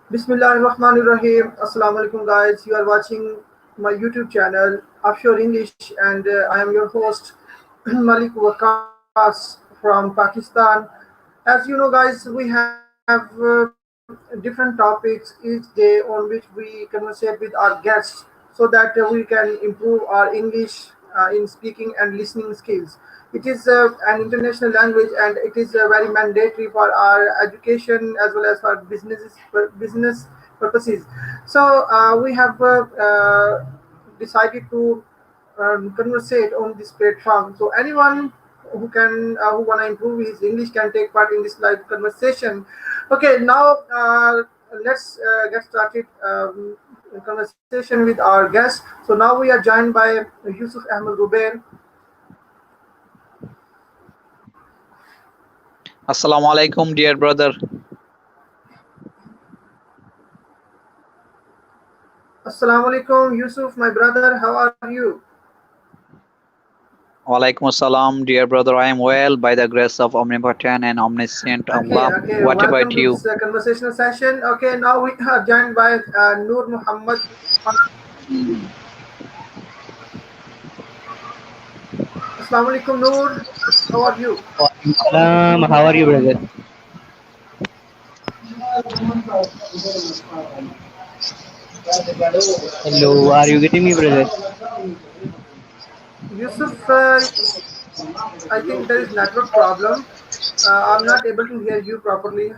Bismillahirrahmanirrahim. Assalamu alaikum, guys. You are watching my YouTube channel, Offshore English, and I am your host, Malik Wakas from Pakistan. As you know, guys, we have different topics each day on which we conversate with our guests so that we can improve our English in speaking and listening skills. It is an international language and it is very mandatory for our education as well as for business purposes. So we have decided to conversate on this platform. So anyone who wanna improve his English can take part in this live conversation. Okay, now let's get started conversation with our guest. So now we are joined by Yusuf Ahmed Rubair. Assalamu alaikum, dear brother. Assalamu alaikum, Yusuf, my brother. How are you? Walaikum assalam, dear brother. I am well by the grace of omnipotent and omniscient Okay, Allah. okay. What Welcome about to you? this conversational session. Okay, now we are joined by Noor Muhammad. Assalamu alaikum, Noor. How are you? How are you, brother? Hello, are you getting me, brother? Yusuf, I think there is network problem. I'm not able to hear you properly.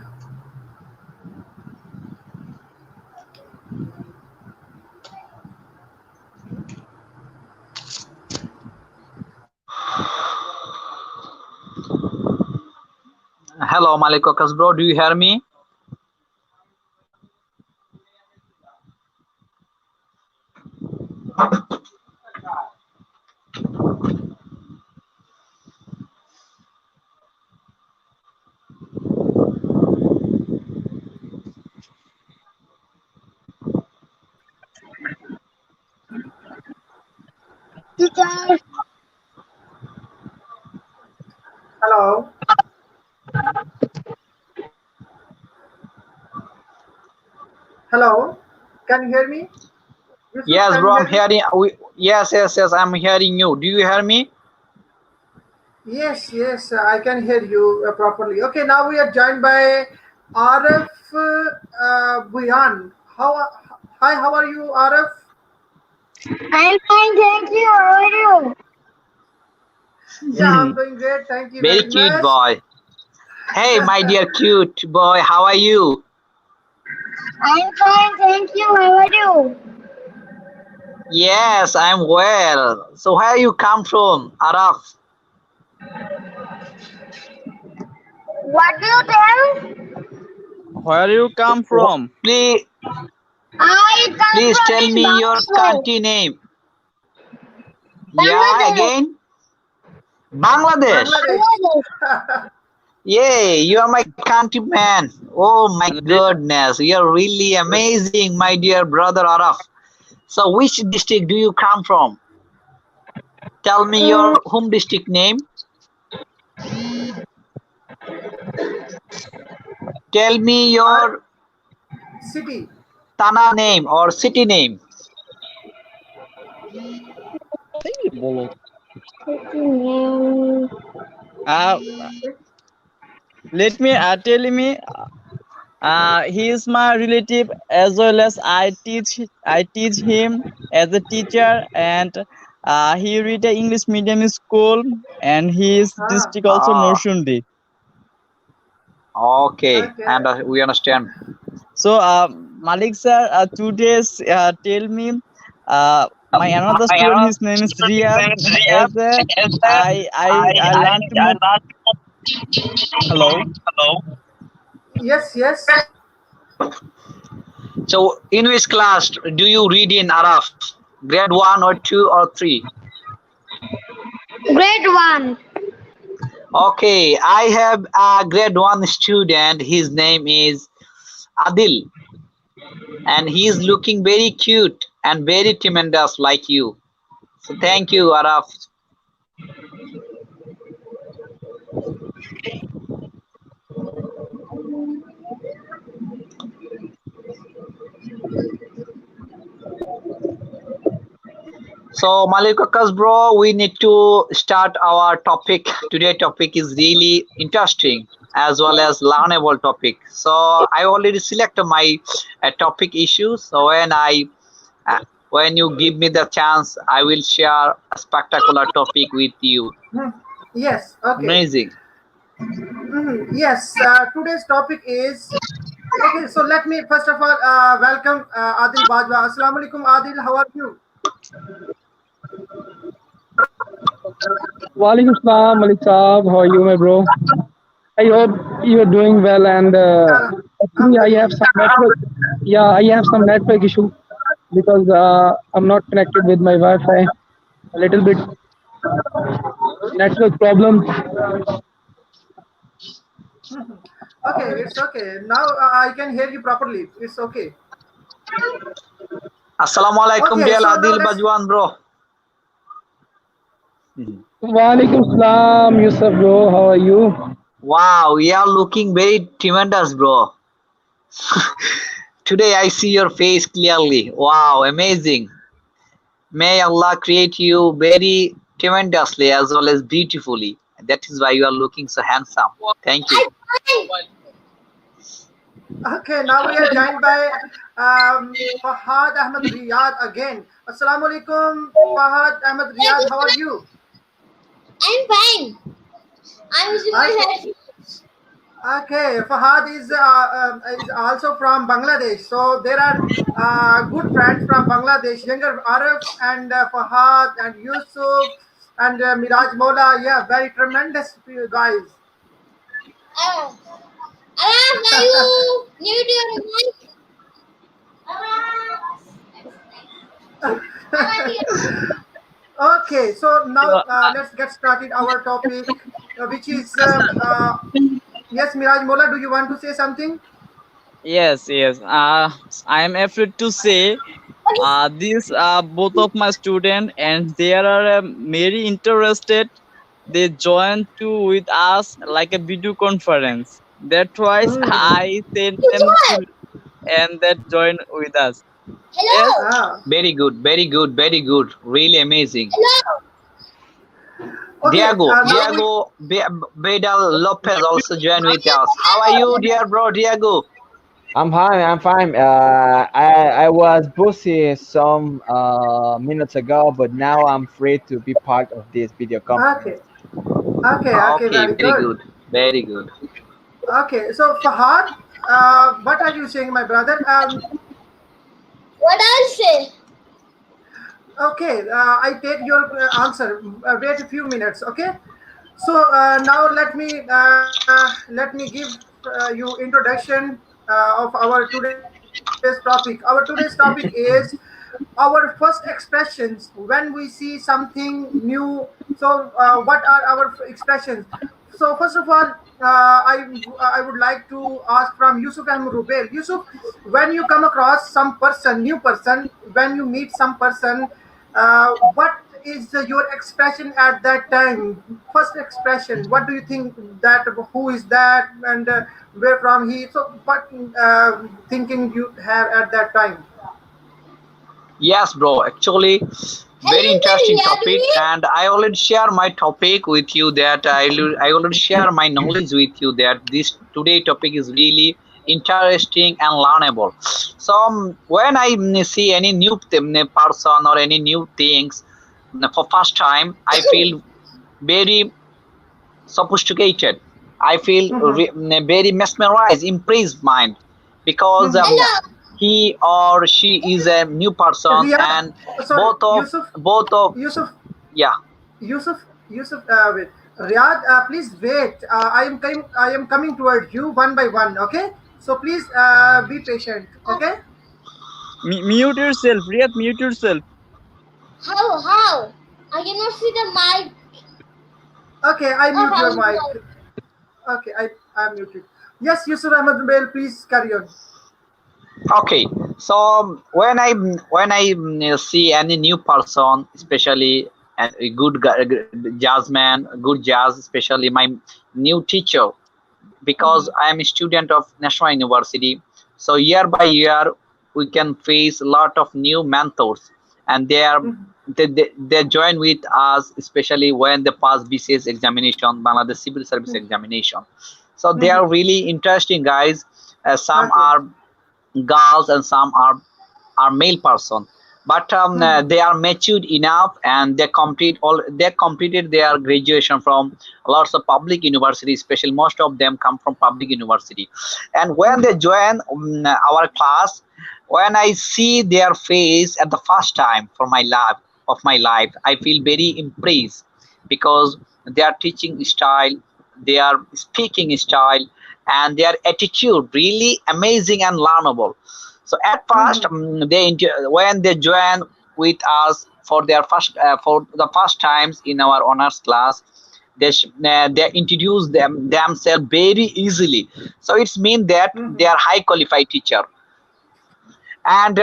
Hello, Malikokas bro. Do you hear me? Hello. Hello. Can you hear me? Yusuf, Yes, can bro. you I'm hear me? hearing. Yes. I'm hearing you. Do you hear me? Yes, yes, I can hear you properly. Okay, now we are joined by Arif Buyan. Hi, how are you, Arif? I'm fine, thank you. How are you? Yeah, I'm doing great. Thank you Very very cute much. boy. Hey, my dear cute boy. How are you? I'm fine, thank you. How are you? Yes, I'm well. So where you come from, Araf? What do you tell? Where you come from? Please, I come please from tell in me your Bangladesh. country name. Yeah, Bangladesh. again. Bangladesh. Bangladesh. Bangladesh. Yay, you are my countryman. Oh my goodness, you're really amazing, my dear brother Araf. So, which district do you come from? Tell me Mm, your home district name. Tell me Our your city. Tana name or city name. বলো। mm, Uh, let me tell me. He is my relative as well as I teach him as a teacher, and he read a English medium school, and his Ah, district also Ah, Norsundi. okay, okay. and we understand. So, Malik sir, today tell me, my another My student, another his name is student, his Riyad. name is Riyad. As a, Is that I learned to I move. learned. Hello. Hello. Yes, yes. So, in which class do you read in Araf? Grade 1 or 2 or 3? grade 1. Okay, I have a grade 1 student. His name is Adil, and he is looking very cute and very tremendous like you. So, thank you, Araf. So Malikakas bro, we need to start our topic. Today topic is really interesting as well as learnable topic. So I already selected my topic issue. So uh, when you give me the chance, I will share a spectacular topic with you. Hmm. Yes, okay. Amazing. Yes, today's topic is okay. So let me first of all welcome Adil Bajwa. Assalamu alaikum, Adil. How are you? Walaikum Salam, Malik Saab. How are you, my bro? I hope you're doing well. And actually, I have Alhamdulillah. some network. Yeah, I have some network issue because I'm not connected with my Wi-Fi. A little bit network problem. Okay, it's okay. Now I can hear you properly. It's okay. Assalamualaikum Okay, dear so now Adil let's. Bajwan bro. Walaikum Salam, Yusuf, bro. How are you? Wow, you are looking very tremendous, bro. Today I see your face clearly. Wow, amazing. May Allah create you very tremendously as well as beautifully. That is why you are looking so handsome. Thank you. Okay, now we are joined by Fahad Ahmed Riyad again. Assalamu alaikum, Fahad Ahmed Riyad. How are you? I'm fine. I'm using my Okay. headphones. Okay, Fahad is also from Bangladesh. So there are good friends from Bangladesh, younger Arabs and Fahad and Yusuf and Miraj Mola. Yeah, very tremendous guys. Uh, Alam, are you new to your mic? Okay, so now So, let's get started our topic, which is yes, Miraj Mola. Do you want to say something? yes, yes. I am afraid to say these are both of my students, and they are very interested. They join to with us like a video conference. That's why Hmm. I sent You them to join. and that join with us. Yes, Hello. Ah. Very good, very good, very good. Really amazing. Hello. Okay. Now we. Bedal Lopez also join with us. How are you, dear bro, Diego? I'm fine. I'm fine. I was busy some minutes ago, but now I'm free to be part of this video Okay. conference. Okay. Okay. Okay, Very very good. good, very good. Okay. So Fahad, what are you saying, my brother? What I'll say? Okay. I take your answer. Wait a few minutes. Okay. So now let me give you introduction of our today's topic. Our today's topic is our first expressions when we see something new. So what are our expressions? So first of all, I would like to ask from Yusuf and Rubail. Yusuf, when you come across some person, new person, when you meet some person, what is your expression at that time? First expression. What do you think that who is that and where from he? So what thinking you have at that time? Yes, bro. Actually, Hello, very can interesting you hear topic, me? and I already share my topic with you. That I already share my knowledge with you. That this today topic is really interesting and learnable. So when I see any new person or any new things for first time, I feel very sophisticated. I feel Mhm. very mesmerized, impressed mind because Mhm. Hello. he or she is a new person Riyad, and sorry, Yusuf, both of Yusuf, yeah. Yusuf. Wait, Riyad, please wait. I am coming towards you one by one. Okay, so please be patient. Okay. mute yourself, Riyad. Mute yourself. How? How? I cannot see the mic. Okay, I Oh, mute how your is mic. it? Okay, I muted. Yes, Yusuf Ahmed Bell, please carry on. Okay, so when I see any new person, especially a good jazz man, good jazz, especially my new teacher, because Mhm. I am a student of National University. So year by year, we can face a lot of new mentors, and they are they join with us, especially when they pass BCS examination, Bangladesh Civil Service examination. So they are Mhm. really interesting guys. Some Okay. are girls and some are male person, but Mhm. they are matured enough and they completed their graduation from lots of public universities, especially most of them come from public university. And when they Mhm. join our class, when I see their face at the first time for my life, I feel very impressed because their teaching style, their speaking style, and their attitude really amazing and learnable. So at first, Mhm. when they join with us for the first times in our honors class, they introduce themselves very easily. So it's mean that they Mhm. are high qualified teacher, and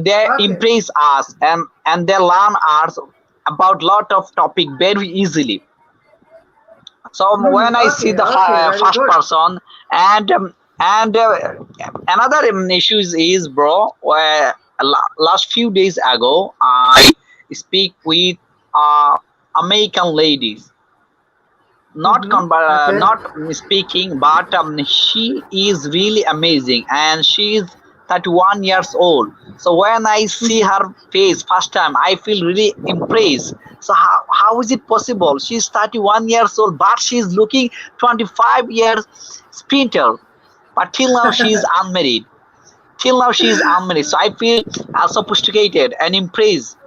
they Okay. impress us, and they learn us about lot of topic very easily. So when Mhm. I see Okay. the Okay. Very first good. person, and another issues is, bro, where last few days ago I speak with uh, American ladies, Mhm. Okay. not speaking, but she is really amazing, and she is 31 years old. So when I see Mhm. her face first time, I feel really impressed. So how is it possible? She's 31 years old, but she's looking 25 years sprinter. But till now she is unmarried. Till now she is unmarried. So I feel sophisticated and impressed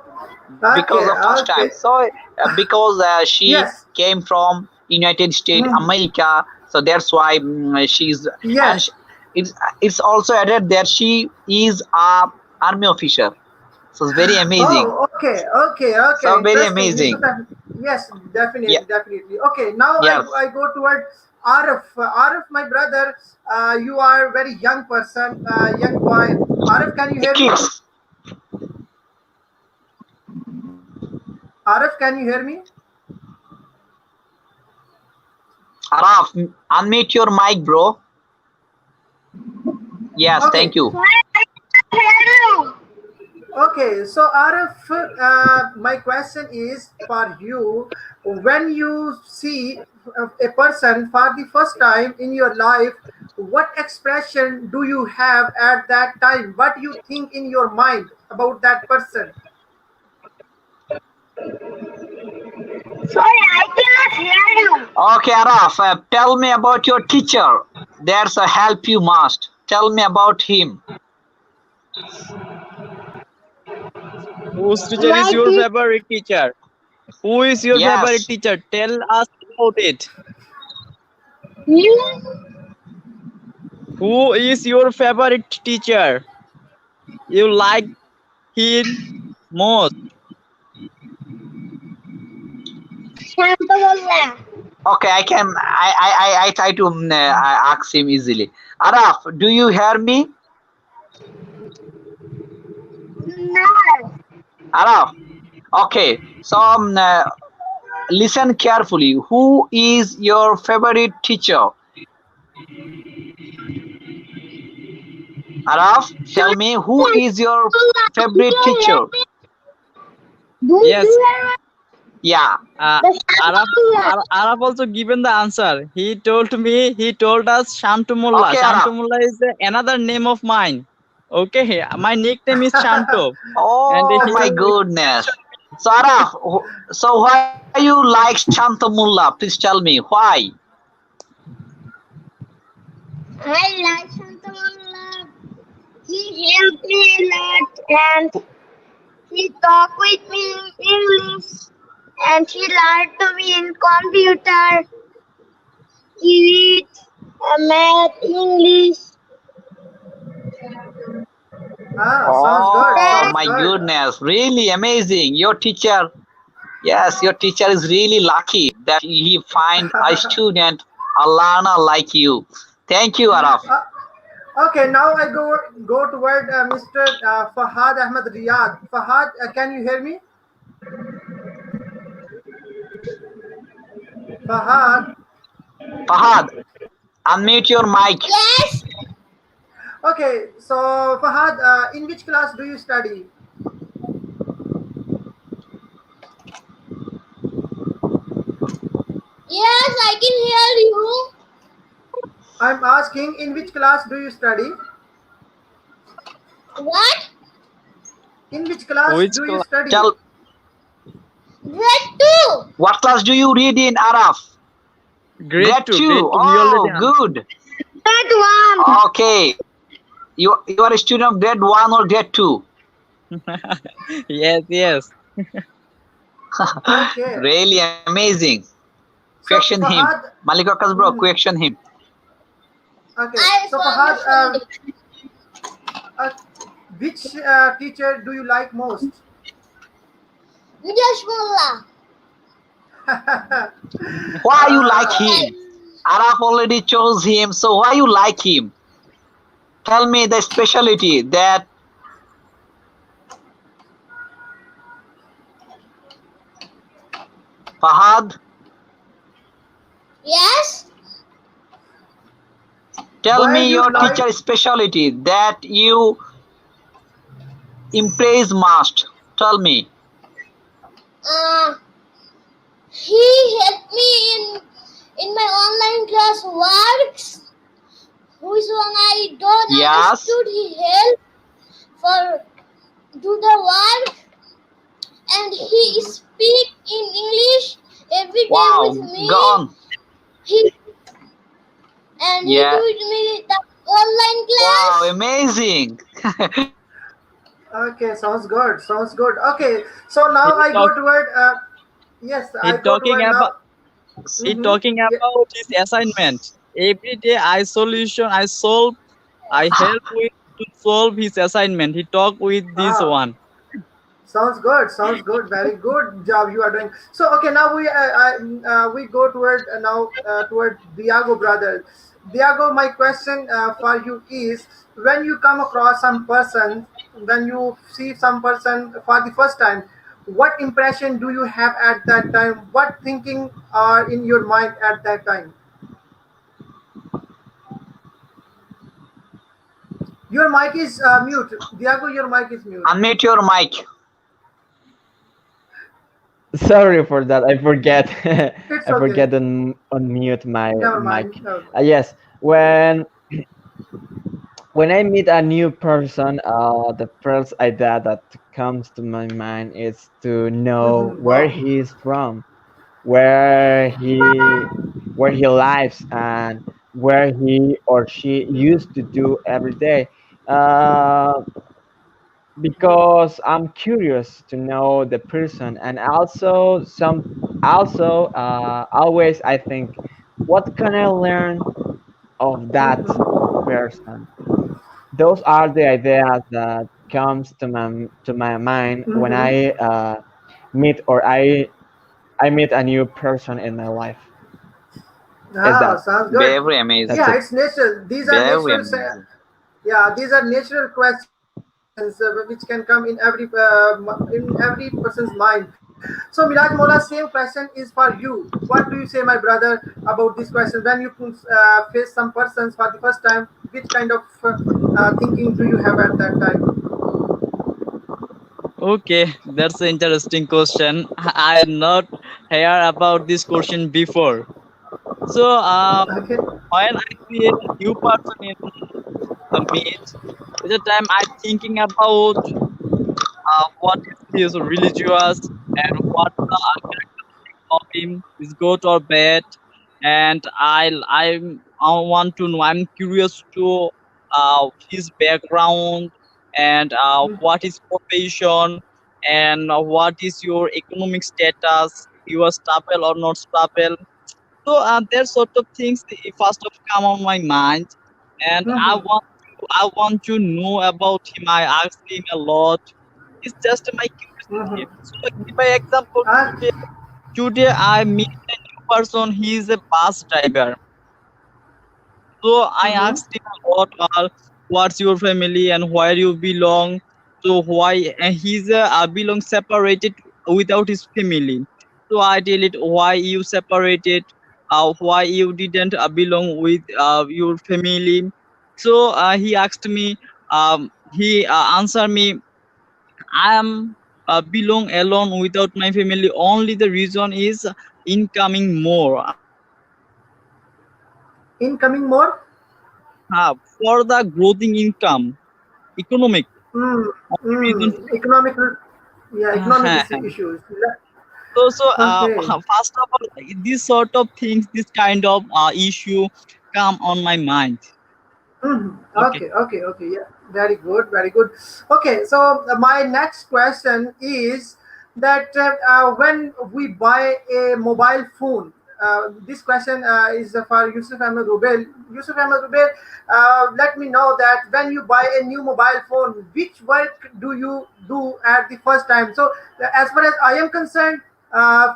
because Okay. of first time. Okay. So because she Yes. came from United States Mhm. America, so that's why she's, and Yes. it's also added that she is a army officer, so it's very amazing, Oh, okay, okay, okay. so very Interesting. amazing. Yes, Yeah, definitely, definitely. Okay, now yes, I go toward Arif. Arif, my brother, you are very young person, young boy. Arif, can you hear me? kids. Arif, can you hear me? Araf, unmute your mic, bro. Yes, thank Okay, you. okay. So Arif, my question is for you. When you see a person for the first time in your life, what expression do you have at that time? What you think in your mind about that person? Sorry, I cannot hear you. Okay, Araf, tell me about your teacher. There's a help you must tell me about him. Whose teacher is My your teacher, favorite teacher? Who is your favorite Yes. teacher? Tell us about it. you, Who is your favorite teacher? You like him most. Shantavalla. Okay, I can. I try to ask him easily. Araf, do you hear me? No. Araf. Okay. So listen carefully. Who is your favorite teacher? Araf, tell me who is your favorite teacher? Do Yes, you have Yeah. uh, the Araf, Shantavalla? Araf also given the answer. He told us Shantumullah. Okay, Araf. Shantumullah is another name of mine. Okay, my nickname is Shanto, and Oh my he goodness. So Araf, so why you like Shantamullah? Please tell me why. I like Shantavalla. He helped me a lot and he talked with me in English and he learned to me in computer. He read math, English. Ah, sounds good. Oh Then Sounds my good. goodness, really amazing. Your teacher, yes, your teacher is really lucky that he find a student, a learner like you. Thank you, Araf. Uh, okay, now I go toward Mr. Fahad Ahmed Riyad. Fahad, can you hear me? Fahad. Fahad, unmute your mic. yes, Okay, so Fahad, in which class do you study? Yes, I can hear you. I'm asking in which class do you study? What? In which class Which do you class? study? Tell Grade 2. what class do you read in Araf? Grade Grade two. Grade 2. two. We already Oh, good. Grade 1. Okay. You are a student of grade 1 or grade 2? answered. Yes, yes. Okay. Really amazing. So Question him. Fahad, Malikakas bro, mhm, question him. okay. I So also Fahad, understand it. uh, which teacher do you like most? Mujesh Mullah. Why you like uh, Like, him? Araf already chose him, so why you like him? Tell me the specialty that Fahad, yes. tell why me you your like? teacher specialty that you impress most. Tell me. Uh, he helped me in my online class works. Which one I don't Yes. understood, he helped for do the work, and he Mhm. speak in English every day with Wow. Go me. on. He and he Yeah. do me the online Wow. class. Amazing. Okay, sounds good. Sounds good. Okay, so now He I talk. go toward. Yes, He I go talking toward about. now. He Mm-hmm. talking Yeah. about his assignment. Every day I solution. I solve. I help with to solve his assignment. He talk with this Ah, one. sounds good. Sounds good. Very good job you are doing. So okay, now we go toward now toward Diago brother. Diago, my question for you is: when you come across some person, when you see some person for the first time, what impression do you have at that time? What thinking are in your mind at that time? Your mic is mute. Diago, your mic is mute. Unmute your mic. Sorry for that. I forget. It's I okay. forget to unmute my Never mind. mic. Never mind. Yes, when I meet a new person, the first idea that comes to my mind is to know Mhm. where Wow. he is from, where he where he lives, and where he or she used to do every day. Uh, because I'm curious to know the person, and always I think, what can I learn of that Mhm. person? Those are the ideas that comes to my mind when Mhm. I meet or I meet a new person in my life. Is Ah, that sounds good. Very that's Yeah, it? amazing. it's natural. These are Very natural. amazing. Yeah, these are natural questions which can come in every person's mind. So Miraj Mola, same question is for you. What do you say, my brother, about this question? When you face some persons for the first time, which kind of thinking do you have at that time? Okay, that's an interesting question. I not hear about this question before. So Okay. when I see a new person in a meet, at the time I thinking about what is his religious and what the characteristic of him is good or bad, and I want to know. I'm curious to his background and what is profession and what is your economic status. You are stable or not stable. So there's sort of things that first of come on my mind, and Mm-hmm. I want to know about him. I asked him a lot. It's just my Mm-hmm. curiosity. So give an example. Uh, Today I meet a new person. He is a bus driver. So I mm-hmm. asked him a lot. What's your family and where you belong? So why and he's belong separated without his family. So I tell it why you separated, why you didn't belong with your family. So he asked me. He answered me. I am belong alone without my family. Only the reason is incoming more. Incoming more. for the growing income, economic Mm, reason. economic, yeah, economic Uh, issues. Okay. first of all, this sort of things, this kind of issue come on my mind. Mhm. Okay. Okay. Yeah, very good, very good. Okay, so my next question is that when we buy a mobile phone, this question is for Yusuf Ahmed Rubel. Yusuf Ahmed Rubel, let me know that when you buy a new mobile phone, which work do you do at the first time? So, as far as I am concerned,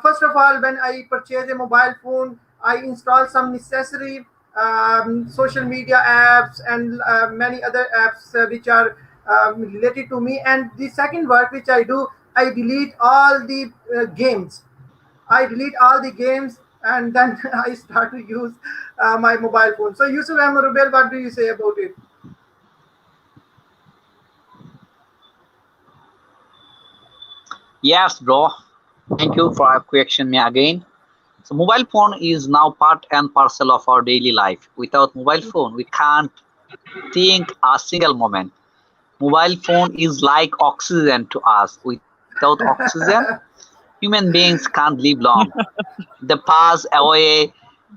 first of all, when I purchase a mobile phone, I install some necessary social media apps and many other apps which are related to me. And the second work which I do, I delete all the games. I delete all the games and then I start to use my mobile phone. So, Yusuf Ahmed Rubel, what do you say about it? Yes, bro. Thank you for question me again. So mobile phone is now part and parcel of our daily life. Without mobile phone, we can't think a single moment. Mobile phone is like oxygen to us. Without oxygen, human beings can't live long. They pass away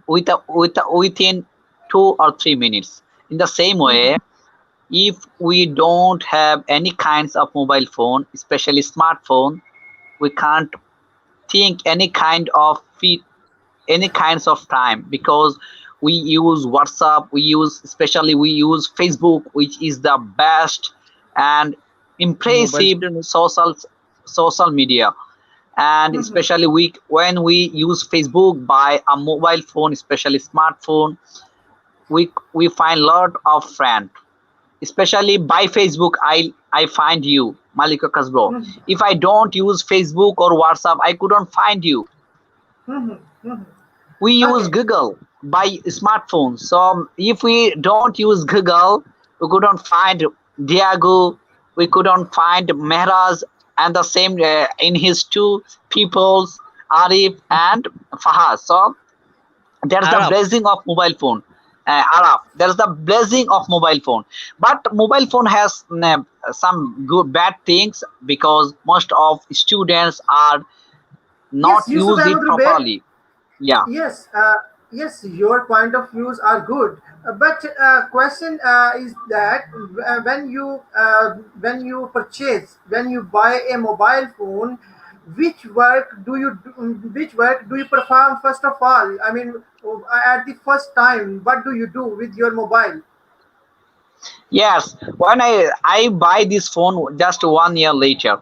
within 2 or 3 minutes. In the same way, if we don't have any kinds of mobile phone, especially smartphone, we can't think any kinds of time because we use WhatsApp, we use Facebook, which is the best and Mobile impressive phone. social media. And especially when we use Facebook by a mobile phone, especially smartphone, we find lot of friends. Especially by Facebook, I find you, Malika Kasbro. If I don't use Facebook or WhatsApp, I couldn't find you. We use Okay. Google by smartphones. So if we don't use Google, we couldn't find Diago, we couldn't find Mehraj, and the same in his two peoples, Arif and Fahaz. So that's the Arab. blessing of mobile phone. Araf, there's the blessing of mobile phone. But mobile phone has some good bad things because most of students are not Yes, Yusuf use Ahmed it Rubel. properly. Yeah. Yes, your point of views are good, but question is that when you purchase, when you buy a mobile phone, which work do you perform first of all? I mean, at the first time, what do you do with your mobile? Yes, when I buy this phone just 1 year later,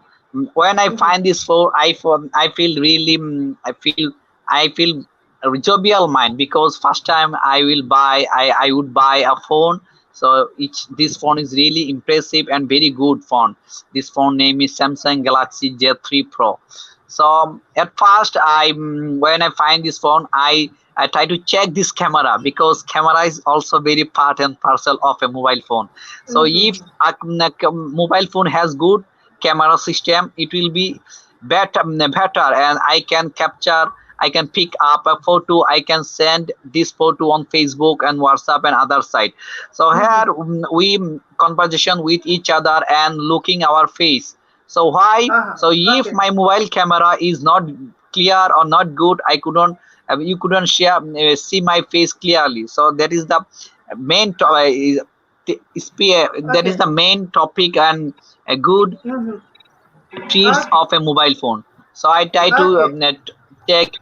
when I find this phone, I feel really I feel a jovial mind because first time I would buy a phone. So this phone is really impressive and very good phone. This phone name is Samsung Galaxy J3 Pro. So at first when I find this phone, I try to check this camera because camera is also very part and parcel of a mobile phone. So if a mobile phone has good camera system, it will be better, and I can pick up a photo, I can send this photo on Facebook and WhatsApp and other site. So here we conversation with each other and looking our face. So why? So if Okay, my mobile camera is not clear or not good, I couldn't you couldn't see my face clearly. So that is the main that is okay, the main topic and a good hmm traits okay, of a mobile phone. So I try to okay. take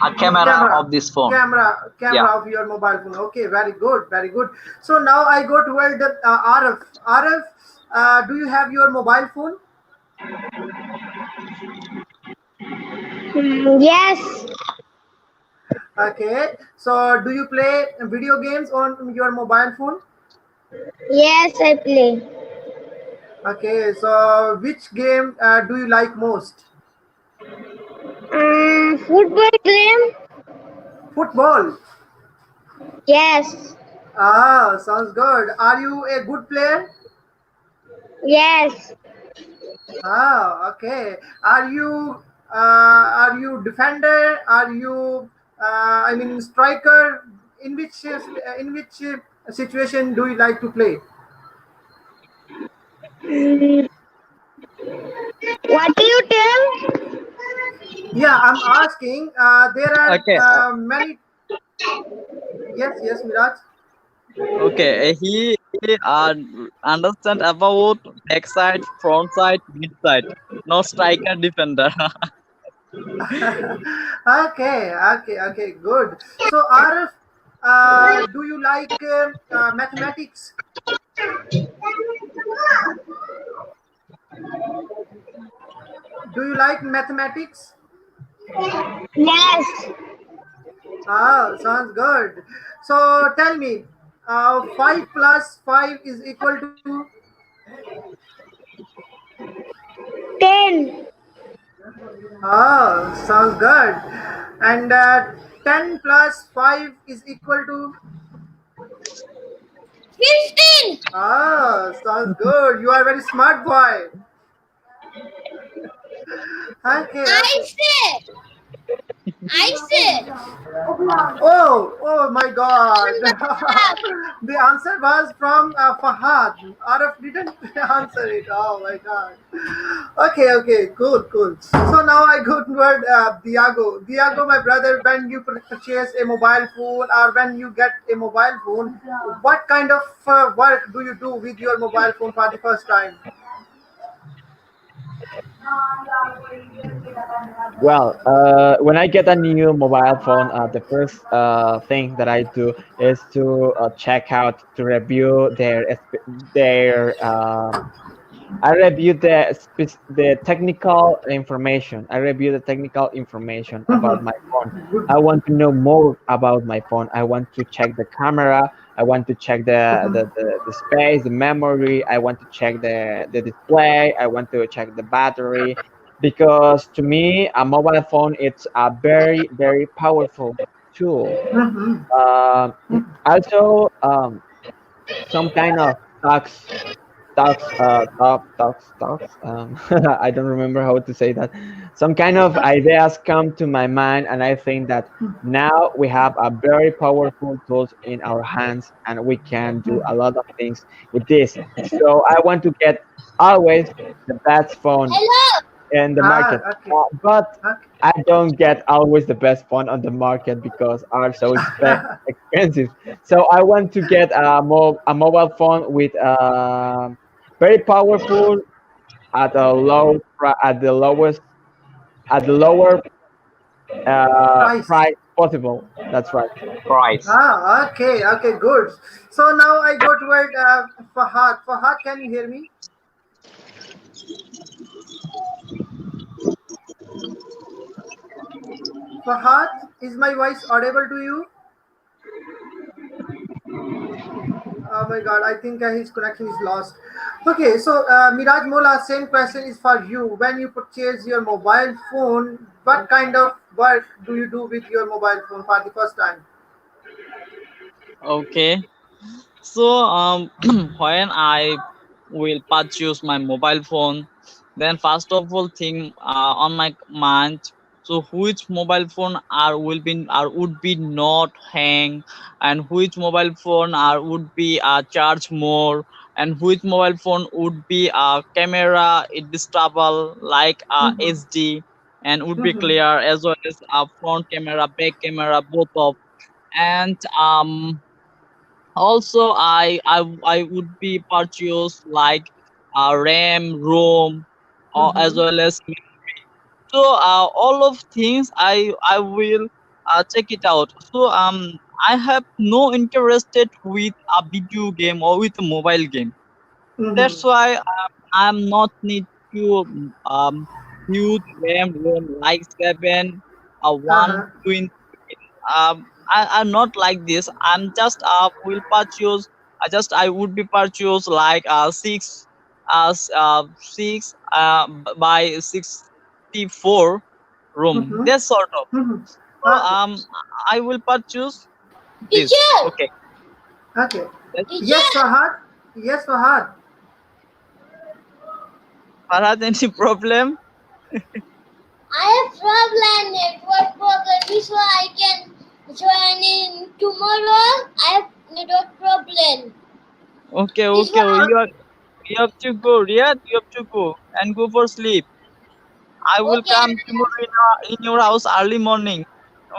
a camera Camera, of this phone. camera Yeah. of your mobile phone. Okay, very good, very good. So now I go toward the RF. RF, do you have your mobile phone? Yes, Okay, so do you play video games on your mobile phone? yes, I play. Okay, so which game do you like most? Football game? Football. Yes, Ah, sounds good. Are you a good player? yes, Ah, okay. Are you defender? Are you I mean striker? in which situation do you like to play? Mm, what do you tell? Yeah, I'm asking. There are Okay, many. Yes, yes, Miraj. okay. He understand about backside, front side, mid side. No striker defender. Okay, okay, okay, good. So, Arif, do you like mathematics? Do you like mathematics? Yes. Ah, sounds good. So, tell me, 5 plus 5 is equal to. 10. Ah, sounds good. And 10 plus 5 is equal to. 15. Ah, sounds good. You are very smart boy. Okay, I okay. said. I said. Oh, oh my God. Answer the The answer was from Fahad. Arif didn't answer it. Oh my God. Okay, okay, cool, cool. So now I go toward Diago. Diago, my brother, when you purchase a mobile phone or when you get a mobile phone, what kind of work do you do with your mobile phone for the first time? Well, when I get a new mobile phone, the first thing that I do is to check out to review their I review the technical information. I review the technical information about my phone. Good. I want to know more about my phone. I want to check the camera. I want to check the space, the memory. I want to check the display. I want to check the battery, because to me, a mobile phone it's a very powerful tool. Um, Also, some kind of talks. I don't remember how to say that. Some kind of ideas come to my mind, and I think that now we have a very powerful tools in our hands, and we can do a lot of things with this. So I want to get always the best phone Hello. in the Ah, market. okay. But Okay. I don't get always the best phone on the market because are so expensive. So I want to get a mobile phone with very powerful at a at the lowest at the lower Price. price possible. That's right. Price. Ah, okay, okay, good. So now I go toward Fahad. Fahad, can you hear me? Fahad, is my voice audible to you? Oh my God, I think his connection is lost. Okay, so Miraj Mola, same question is for you. When you purchase your mobile phone, what kind of work do you do with your mobile phone for the first time? Okay. So when I will purchase my mobile phone, then first of all thing on my mind, so which mobile phone are will be are would be not hang, and which mobile phone are would be charge more, and which mobile phone would be camera it stable like HD and would be clear, as well as front camera, back camera, both of. And also I would be purchase like RAM, ROM, or as Mm-hmm. well as so all of things I will check it out. So I have no interested with a video game or with a mobile game. That's Mm-hmm. why I'm not need to huge RAM like 7 Uh-huh. 120. I'm not like this. I'm just will purchase. I would be purchase like six by 64 room. Mm-hmm. That sort of. Mm-hmm. So Okay. I will purchase this. Teacher. Okay. Okay. That's Yes, Teacher. Fahad. Yes, Fahad. Farhad, any problem? I have problem, network problem. This why I can join in tomorrow. I have network problem. Okay, This okay. one. You have to go, Riyad. You have to go and go for sleep. I will Okay. come tomorrow in your house early morning.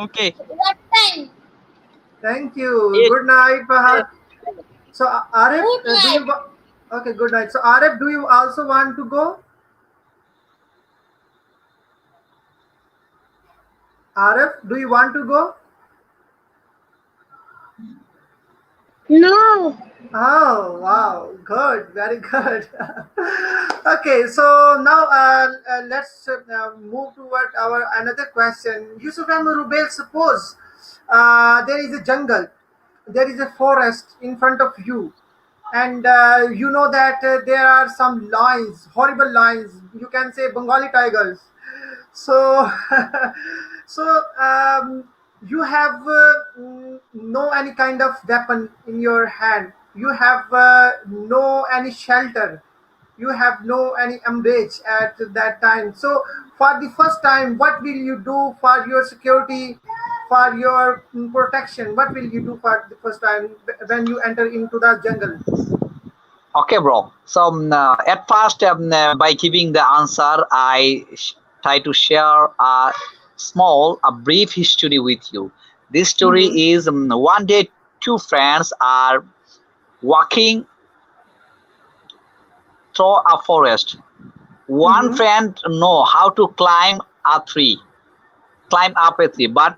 Okay. What time? Thank you. Eight, Good night, eight. Fahad. So, Arif, Good do night. you? Okay, good night. So, Arif, do you also want to go? Arif, do you want to go? No. Oh, wow. Good. Very good. Okay, so now let's move toward our another question. Yusuf and Rubail, suppose there is a jungle, there is a forest in front of you, and you know that there are some lions, horrible lions. You can say Bengali tigers. So, so you have no any kind of weapon in your hand. You have no any shelter. You have no any umbrage at that time. So, for the first time, what will you do for your security, for your protection? What will you do for the first time when you enter into the jungle? Okay, bro. So at first, by giving the answer, try to share a brief history with you. This story Mm-hmm. is one day two friends are walking through a forest. One Mm-hmm. friend know how to climb up a tree, but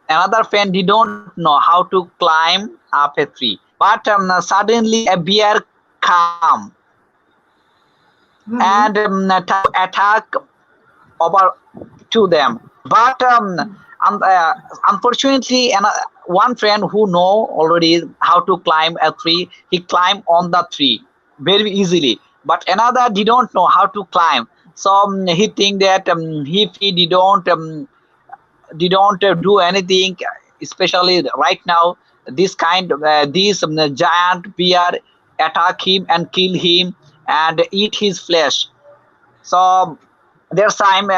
another friend didn't know how to climb up a tree. But suddenly a bear come Mm-hmm. and try to attack over to them. But unfortunately, one friend who know already how to climb a tree, he climbed on the tree very easily. But another didn't know how to climb. So he think that if he didn't do anything, especially right now, this giant bear attack him and kill him and eat his flesh. So there's time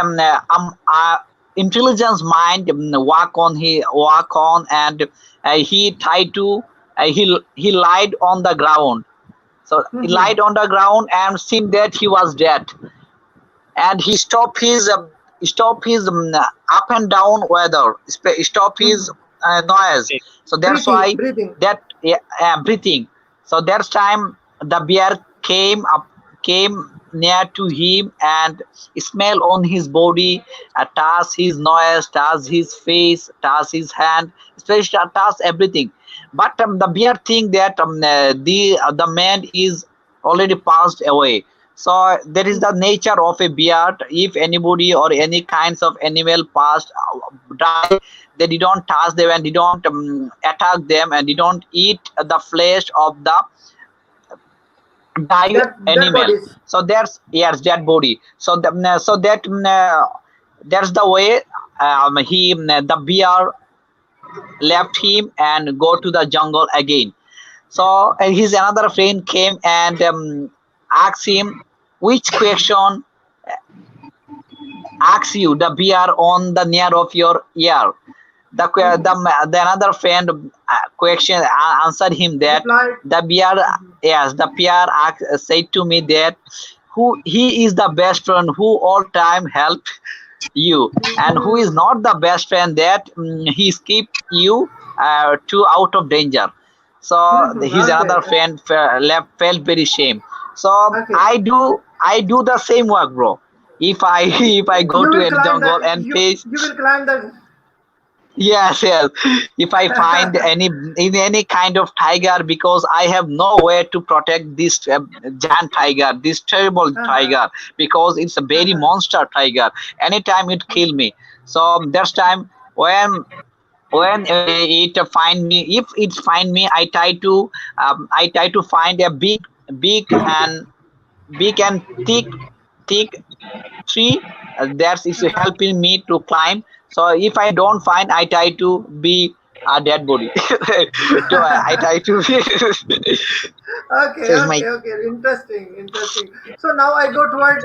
intelligence mind walk on and he tried to he lied on the ground. So he Mm-hmm. lied on the ground and seen that he was dead, and he stopped his up and down weather, stop his Mm-hmm. noise. So that's Breathing, why breathing. that yeah, breathing. So that's time the bear came near to him and smell on his body, touch his nose, touch his face, touch his hand, especially touch everything. But the bear think that the man is already passed away. So that is the nature of a bear. If anybody or any kinds of animal passed die, they didn't touch them and they don't attack them and they don't eat the flesh of the die Dead animal. bodies. So that's yes dead body. So that's the way the bear left him and go to the jungle again. So his another friend came and asked him which question asks you the bear on the near of your ear. The another friend question answered him that Replied. the bear yes the bear said to me that who he is the best friend who all time help you, and who is Mm-hmm. not the best friend that he keep you to out of danger. So Mm-hmm. his Okay. another friend felt very shame. So Okay. I do the same work, bro. If I if I go You to will any climb jungle the. and face You will climb the. yes, yes. If I find any kind of tiger, because I have no way to protect this giant tiger, this terrible Uh-huh. tiger, because it's a very Uh-huh. monster tiger. Anytime it kill me. So that's time when it find me. If it find me, I try to find a big and big and thick tree that's is helping me to climb. So if I don't find, I try to be a dead body. So I try to Okay. says my Okay. Okay. Interesting. Interesting. So now I go toward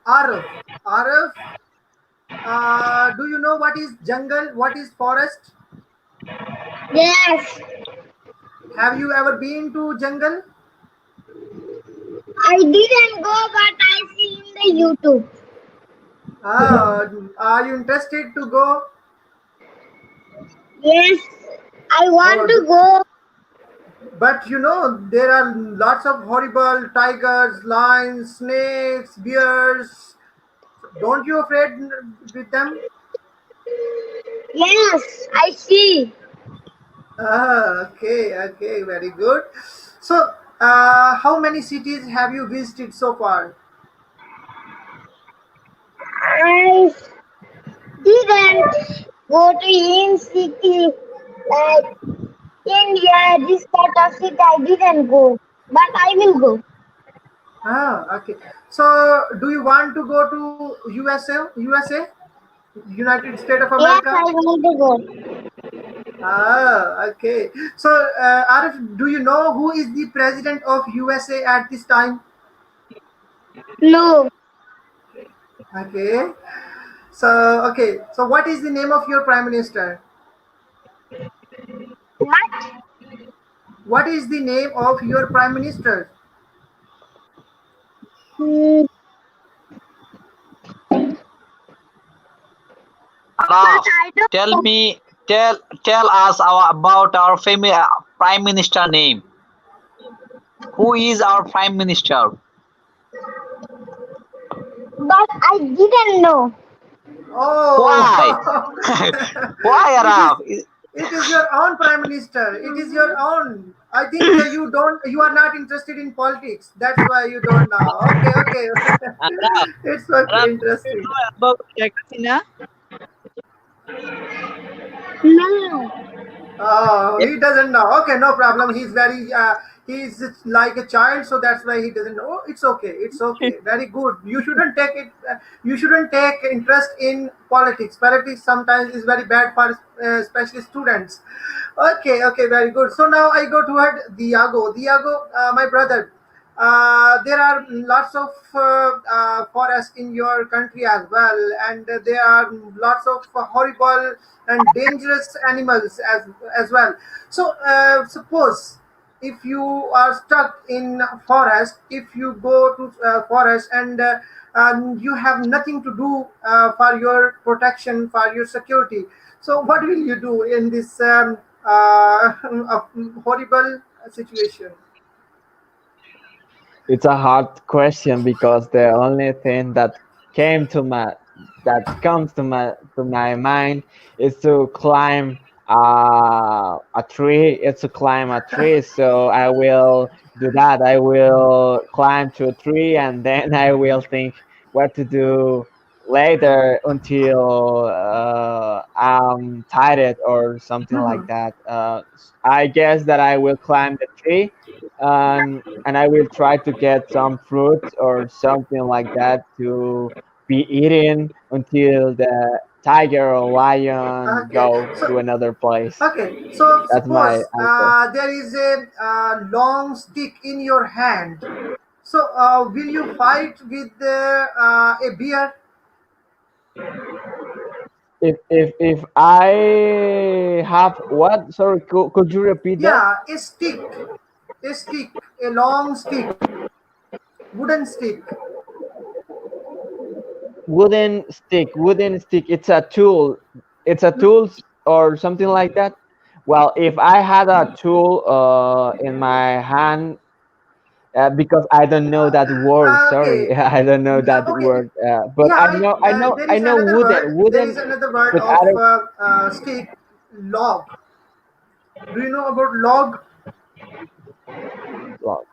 Arif. Arif, do you know what is jungle? What is forest? Yes, Have you ever been to jungle? I didn't go, but I see in the YouTube. Are you interested to go? Yes, I want Oh, to go. but you know there are lots of horrible tigers, lions, snakes, bears. Don't you afraid with them? Yes, I see. Okay, okay, very good. So, how many cities have you visited so far? I didn't go to in city like India. This part of city I didn't go, but I will go. Okay. So, do you want to go to USA? USA, United States of Yes, America? I want to go. Okay. So, Arif, do you know who is the president of USA at this time? No, Okay. So, okay. So, what is the name of your prime minister? what? What is the name of your prime minister? Hmm, but Araf, I don't tell know. me, tell us about our prime minister name. Who is our prime minister? But I didn't know. Why? Oh, Why, it is Araf? it is your own prime minister. It is your own. I think you are not interested in politics. That's why you don't know. Okay, okay. Araf, It's okay, Araf, do you interesting. know about Sheikh Hasina? No. Oh, Yes. he doesn't know. Okay, no problem. He's like a child, so that's why he doesn't know. It's okay. It's okay. Very good. You shouldn't take it. You shouldn't take interest in politics. Politics sometimes is very bad for especially students. Okay, okay, very good. So now I go toward Diago. Diago, my brother. There are lots of forests in your country as well, and there are lots of horrible and dangerous animals as well. So, suppose if you are stuck in forest, if you go to forest and you have nothing to do for your protection, for your security, so what will you do in this horrible situation? It's a hard question because the only thing came to my that comes to my mind is to climb a tree. It's to climb a tree, so I will do that. I will climb to a tree, and then I will think what to do later until I'm tired or something like that. I guess that I will climb the tree, and I will try to get some fruits or something like that to be eaten until the tiger or lion Okay, go so to another place. That's my suppose answer. there is a long stick in your hand. So will you fight with a bear? If I have what? Sorry, could you repeat that? Yeah, a stick, a long stick, wooden stick. Wooden stick. It's a tool. It's a tool or something like that. Well, if I had a tool in my hand, because I don't know that word. Sorry, Okay, I don't know that okay. word. But Yeah, there I is know another wooden, word. There wooden. is another word But of I don't stick, log. Do you know about log? log.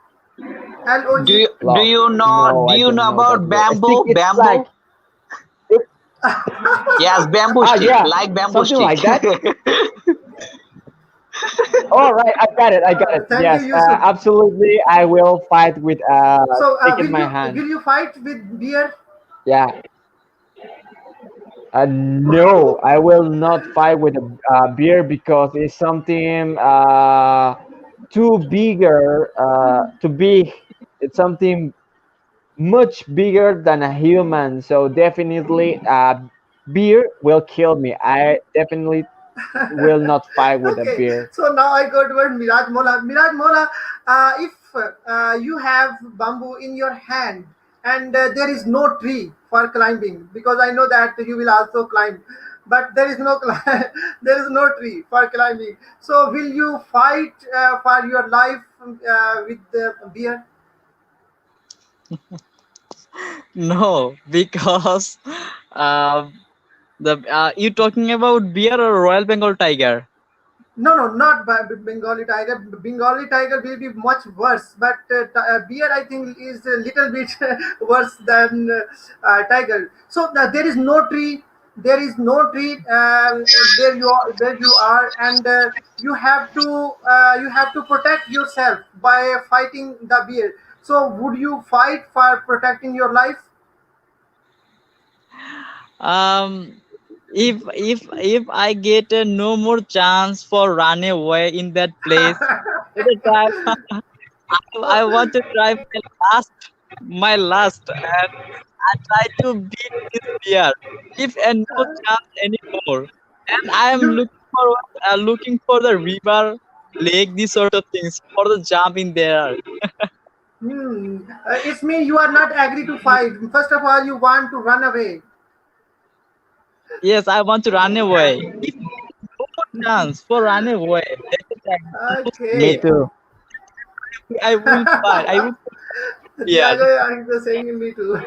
Do Log. you do Log. you know No, do I you don't know know that about word. A stick. bamboo? It's like Bamboo? it, Yes, bamboo stick, yeah, like bamboo something stick. like that. All right, I got it. I got it. Thank you, Yes, Yusuf. absolutely. I will fight with a So, stick in my hand. will you fight with beer? Yeah. No, I will not fight with a beer because it's something too bigger, too big. It's something much bigger than a human. So definitely, beer will kill me. I definitely. will not fight with a Okay, bear. so now I go toward Miraj Mola. Miraj Mola, if you have bamboo in your hand and there is no tree for climbing, because I know that you will also climb, but there is no there is no tree for climbing. So will you fight for your life with the bear? No, because uh, the you talking about bear or Royal Bengal tiger? No, no, not Bengali tiger. Bengali tiger will be much worse, but bear I think is a little bit worse than tiger. So there is no tree. There is no tree where you are, and you have to protect yourself by fighting the bear. So would you fight for protecting your life? Um, if I get no more chance for run away in that place, at the time I So, want to try my last, and I try to beat this bear. If and no chance anymore, and I am you looking for the river, lake, these sort of things for the jump in there. it's me. You are not agree to fight. First of all, you want to run away. Yes, I want to run away. If no more chance for run away, that's the time Me Okay. too. I will fight. I will fear. Diago is the saying me too.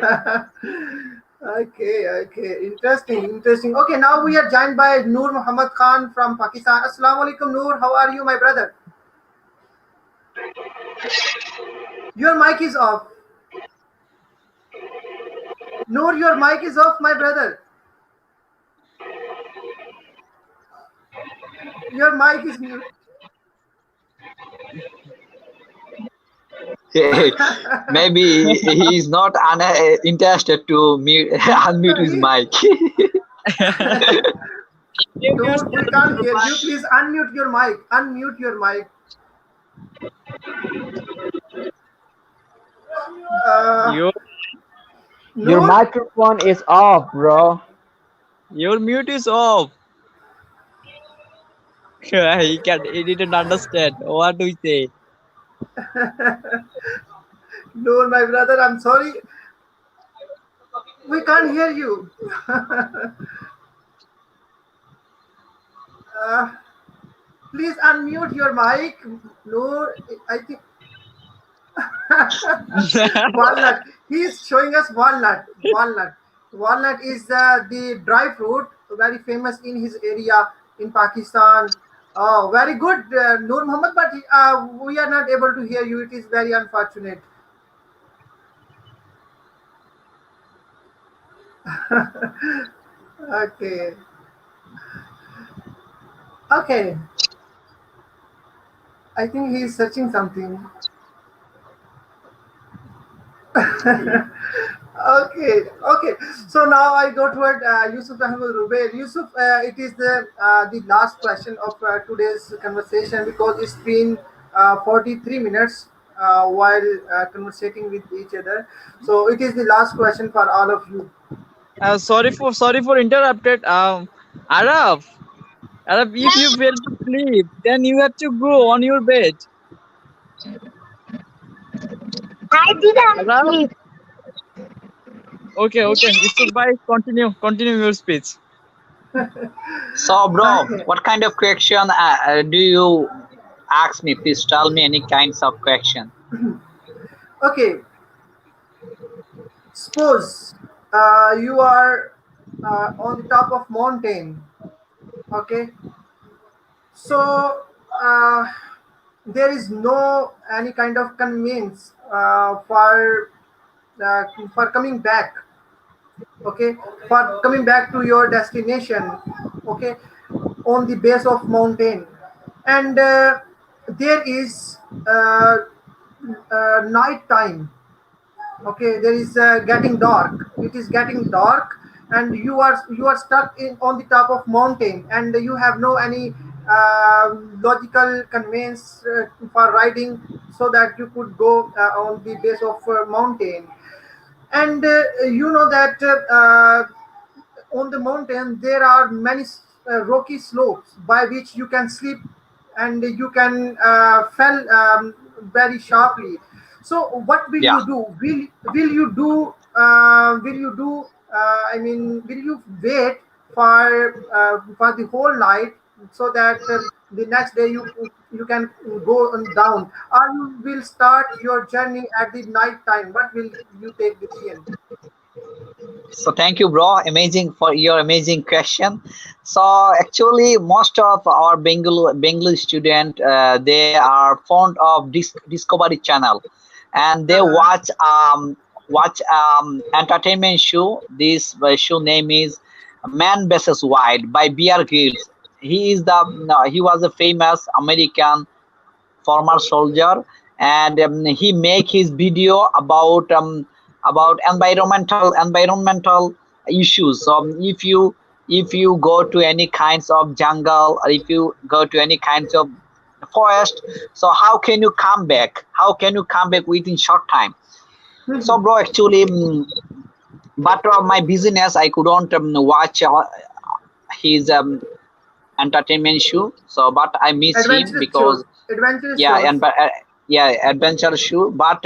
Okay, okay. Interesting, interesting. Okay, now we are joined by Noor Muhammad Khan from Pakistan. Assalamu alaikum, Noor. How are you, my brother? Your mic is off. Noor, your mic is off, my brother. Your mic is mute. Maybe he's not interested to mute, unmute his He, mic. Name Noor, we yourself, can't hear Nurman. you. Please unmute your mic. Unmute your mic. Uh, Your Your Noor, microphone is off, bro. your mute is off. He didn't understand what we say. Noor, my brother, I'm sorry. We can't hear you. Uh, Please unmute your mic. No, I think walnut. He's showing us walnut. Walnut. Walnut is the dry fruit, very famous in his area in Pakistan. Oh, very good, Noor Muhammad. But we are not able to hear you. It is very unfortunate. Okay. Okay. I think he is searching something. Okay, okay. So now I go toward Yusuf Ahmed Rubail. Yusuf, it is the last question of today's conversation because it's been 43 minutes while conversating with each other. So it is the last question for all of you. Sorry for interrupted. Arab, Arab, if you fail to sleep, then you have to go on your bed. I didn't Arab, sleep. okay. Yusuf, bye. Continue your speech. So, bro, Okay, what kind of question do you ask me? Please tell me any kinds of question. okay. Suppose you are on the top of mountain. Okay, so there is no any kind of conveyance for coming back. Okay, for coming back to your destination. Okay, on the base of mountain, and there is night time. Okay, there is getting dark. It is getting dark, and you are stuck in on the top of mountain, and you have no any logical conveyance for riding, so that you could go on the base of mountain. And you know that on the mountain there are many rocky slopes by which you can slip and you can fell very sharply. So what will Yeah. you do? Will you do? I mean, will you wait for the whole night so that the next day you can go on down, or you will start your journey at the night time? What will you take decision? So thank you, bro. Amazing for your amazing question. So actually, most of our Bengal student, they are fond of Discovery Channel, and they Uh-huh. watch entertainment show. This show name is Man vs. Wild by Bear Grylls. He is the no, he was a famous American former soldier, and he make his video about environmental issues. So if you go to any kinds of jungle, or if you go to any kinds of forest, so how can you come back within short time? So bro, actually, but my business, I couldn't watch his entertainment show, so but I miss him Adventurous shows. because Adventurous yeah, shows. yeah, adventure shoe. But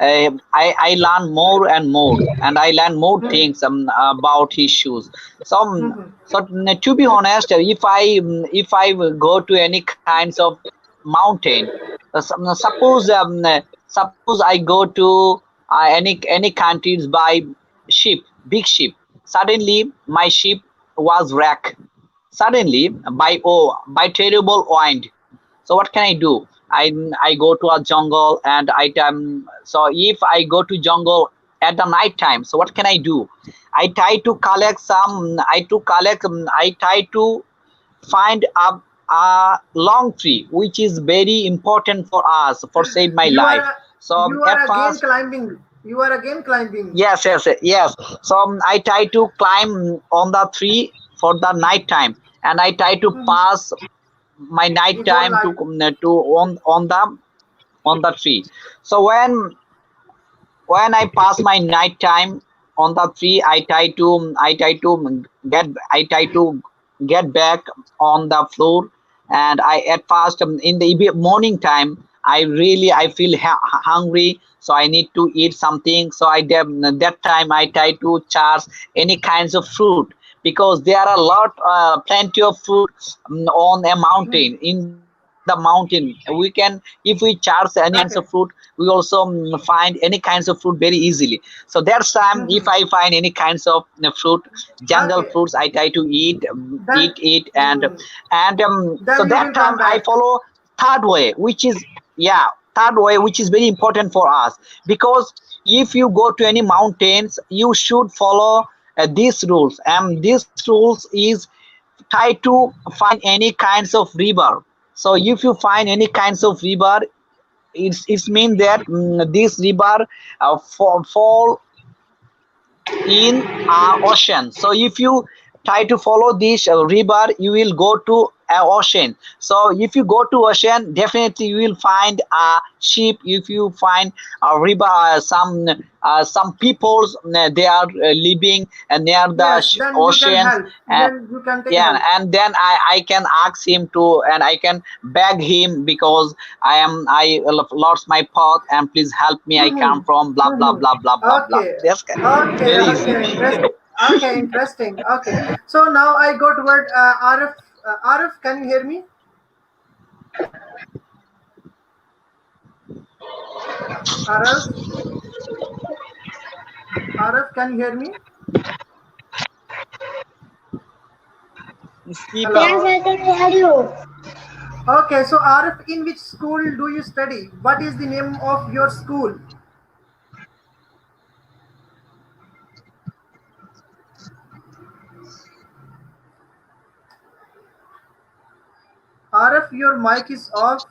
I learn more and more, and I learn more things about his shoes. So to be honest, if I will go to any kinds of mountain, suppose I go to any countries by ship, big ship. Suddenly my ship was wrecked suddenly by terrible wind. So what can I do? I go to a jungle, and so if I go to jungle at the night time, so what can I do? I try to find a long tree which is very important for us for save my You life. are So you at are again first, climbing. You are again climbing. yes. So I try to climb on the tree for the night time, and I try to pass my The night whole time night. to on the tree. So when I pass my night time on the tree, I try to get back on the floor, and I at first in the morning time I feel hungry, so I need to eat something. So that time I try to charge any kinds of fruit, because there are a lot plenty of fruit on a mountain, in the mountain. We can, if we charge any kinds of fruit, Okay. we also find any kinds of fruit very easily. So that's time, if I find any kinds of fruit, jungle Okay. fruits, I try to Then eat. mm, And so then you that will time come I back. follow third way, which is, yeah, third way, which is very important for us, because if you go to any mountains, you should follow these rules, and these rules is try to find any kinds of river. So if you find any kinds of river, it's mean that this river fall in ocean. So if you try to follow this river, you will go to ocean. So if you go to ocean, definitely you will find a ship. If you find a river, some peoples, they are living near the Yes. Then you can oceans. help. And Then you can take yeah, help. and then I can ask him to, and I can beg him, because I lost my path, and please help me, I come from blah blah blah blah blah blah. Okay. That's Okay. very easy. Okay. Okay. Interesting. Okay. So now I go toward Arif. Arif, can you hear me? Arif. Arif, can you hear me? Speak up. Yes, Hello. I can hear you. Okay. So Arif, in which school do you study? What is the name of your school? Arif, your mic is off.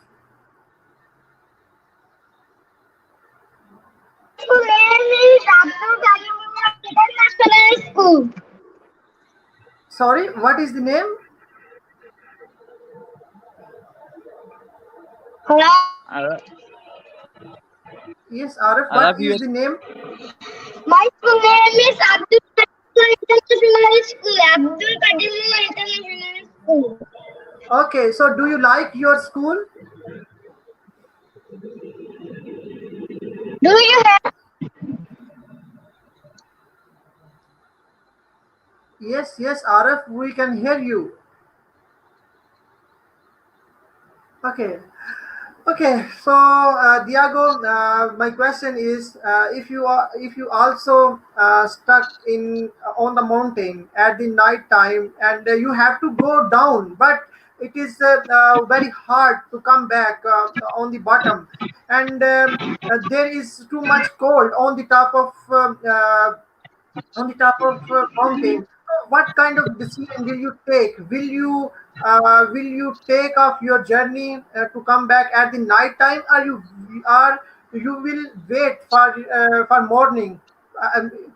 So name is Abdul Karim International School. Sorry, what is the name? Hello. Arab, Yes, Arif, Arab, what you is the name? My school name is Abdul Karim International School. Abdul Karim International Okay, so do you like your school? Do you have Yes, yes, Arif, we can hear you. Okay, okay. So, Diago, my question is, if you also stuck in on the mountain at the night time, and you have to go down, but it is very hard to come back on the bottom, and there is too much cold on the top of mountain. So what kind of decision will you take? Will you take off your journey to come back at the night time, or you will wait for morning?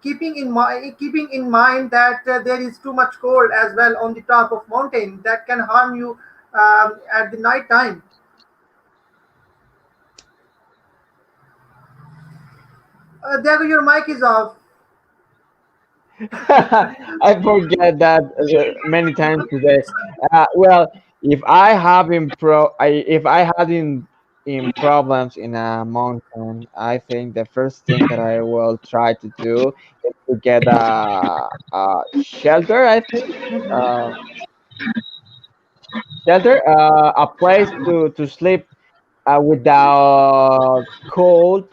Keeping in mind that there is too much cold as well on the top of mountain that can harm you at the night time. There, your mic is off. I forget that many times today. Well, if I have if I had in problems in a mountain, I think the first thing that I will try to do is to get a shelter. I think uh, shelter, a place to sleep without cold,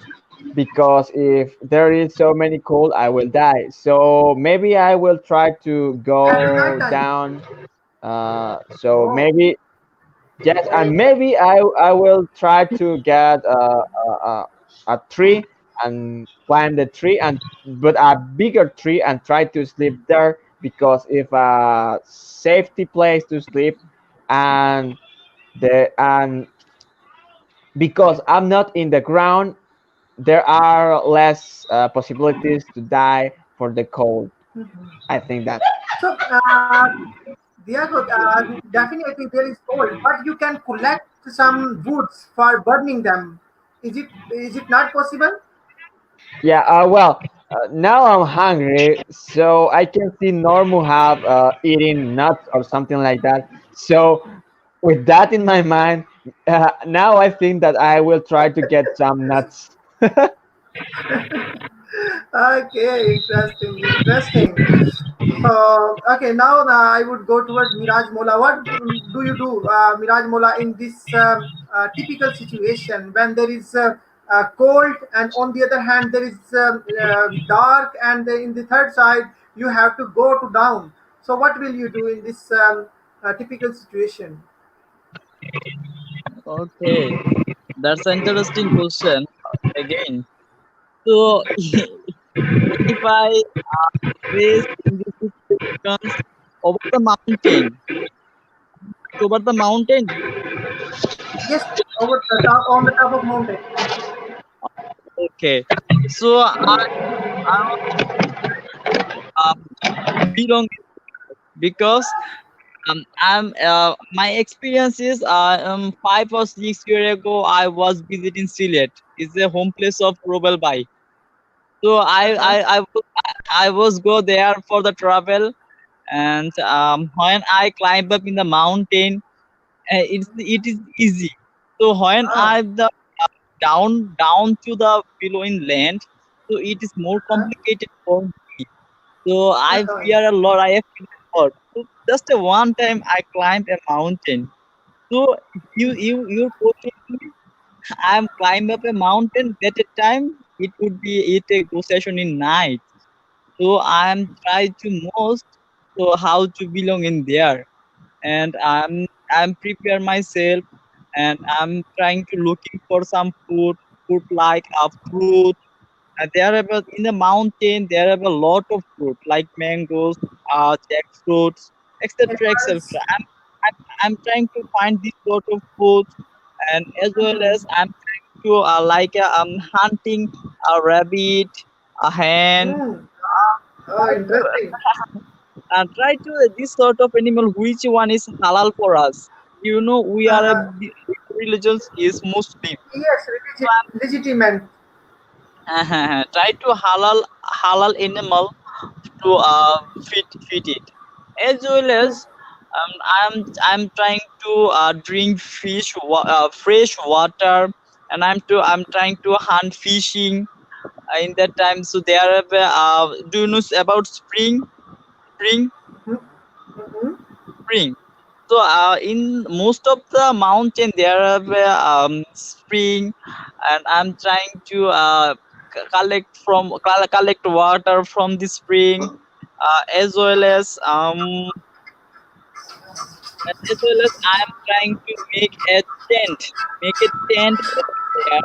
because if there is so many cold I will die. So maybe I will try to At the go night time. down, so Oh, maybe yes, and maybe I will try to get a tree and climb the tree, and but a bigger tree, and try to sleep there, because if a safety place to sleep, and the and because I'm not in the ground, there are less possibilities to die for the cold. I think that. so Diego, definitely there is cold, but you can collect some woods for burning them. Is it not possible? Yeah. Well, now I'm hungry, so I can see Normu have eating nuts or something like that. So with that in my mind, now I think that I will try to get some nuts. Okay, interesting, interesting. So, okay, now I would go towards Miraj Mola. What do you do, Miraj Mola, in this typical situation when there is cold, and on the other hand there is dark, and in the third side you have to go to down. So, what will you do in this typical situation? Okay, that's an interesting question again. So, if I face in these situations over the mountain, over the mountain, Yes, over the top on the top of mountain. okay. So I belong because I'm my experience is 5 or 6 years ago I was visiting Sylhet. It's a home place of Robel Bai. So Uh-huh. I was go there for the travel, and when I climb up in the mountain, it is easy. So when Ah, I the down to the below in land, so it is more uh-huh. complicated for me. So I Uh-huh. fear a lot. I have fear a lot. So just a one time I climbed a mountain. So you question, I'm climb up a mountain. That a time it would be it a go session in night. So I'm trying to most so how to belong in there, and I'm prepare myself, and I'm trying to looking for some food like a fruit. There are in the mountain there are a lot of fruit like mangoes, jackfruits, etc. Nice. etc. I'm trying to find this sort of fruits, and as well as I'm trying to hunting a rabbit, a hen, Mm. Oh, try to interesting. try to this sort of animal which one is halal for us. You know we are a Uh-huh. religions is Muslim. Yes, legitimate. Try to halal animal to feed it, as well as I'm trying to drink fresh water, and I'm trying to hunt fishing in that time. So there are do you know about spring Mhm. spring? So in most of the mountain there are spring, and I'm trying to collect water from the spring, as well as I'm trying to make a tent over there,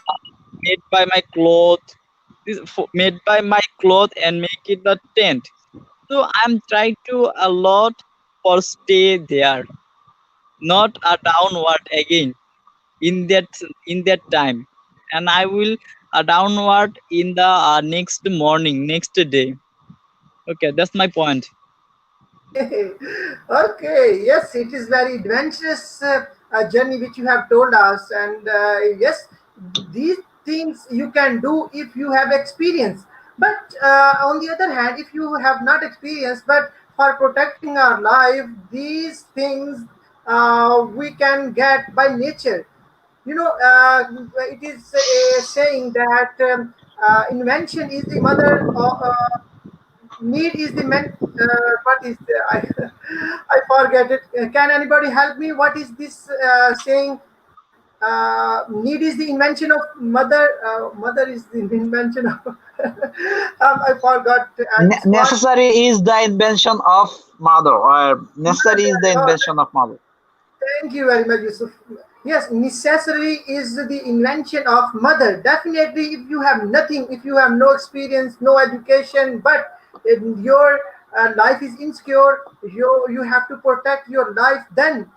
uh, made by my cloth, made by my cloth, and make it a tent. So I'm trying to a lot for stay there, not a downward again in that in that time, and I will downward in the next morning, next day. Okay, that's my point. Okay, okay, yes, it is very adventurous journey which you have told us, and yes, these things you can do if you have experience. But on the other hand, if you have not experience, but for protecting our life, these things we can get by nature. You know, it is a saying that invention is the mother of need is the men. What is the, I? I forget it. Can anybody help me? What is this saying? Need is the invention of mother. Mother is the invention of. I forgot. And what? Necessary is the invention of mother, or necessary is the Oh, invention of mother. thank you very much, Yusuf. Yes, necessary is the invention of mother. Definitely, if you have nothing, if you have no experience, no education, but your life is insecure, you have to protect your life, then